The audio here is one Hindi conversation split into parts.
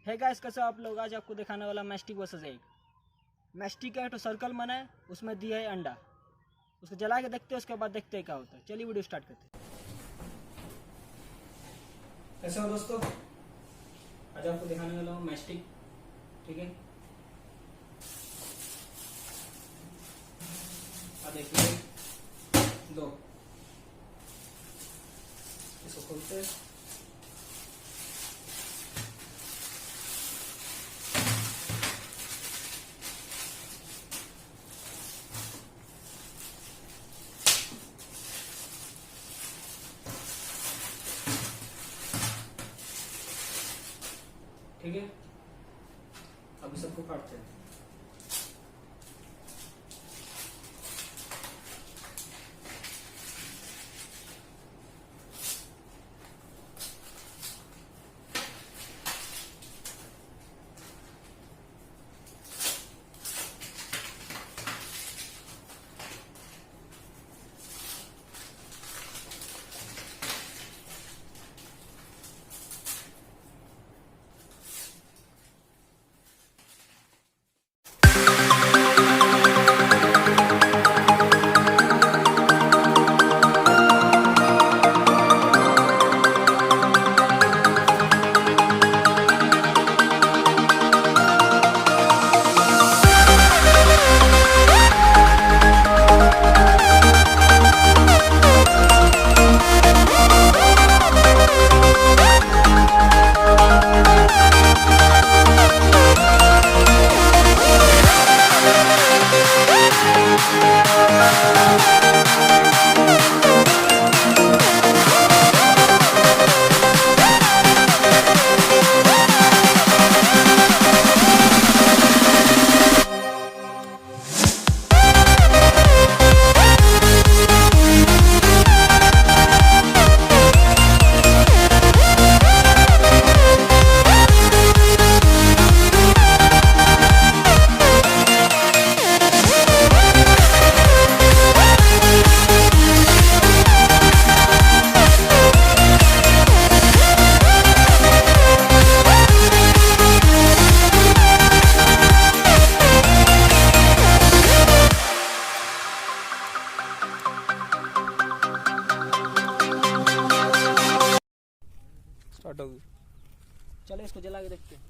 है गाइस, कैसे आप लोग? आज आपको दिखाने वाला मैस्टिक वर्सेस एग। मैस्टिक का तो सर्कल बना है, उसमें दिया है अंडा। उसको जला के देखते हैं, उसके बाद देखते हैं क्या होता है। चलिए वीडियो स्टार्ट करते हैं। कैसे हो दोस्तों? आज आपको दिखाने वाला हूँ मैस्टिक। ठीक है, देखिए दो, इसको खोलते हैं। ठीक है, अभी सबको काटते हैं। स्टार्ट हो गई। चलो इसको जला के देखते हैं।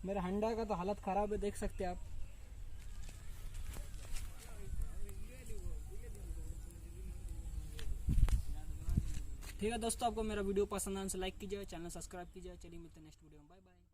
मेरा हंडा का तो हालत खराब है, देख सकते हैं आप। ठीक है दोस्तों, आपको मेरा वीडियो पसंद आने से लाइक कीजिए, चैनल सब्सक्राइब कीजिए। चलिए मिलते हैं नेक्स्ट वीडियो में। Bye bye.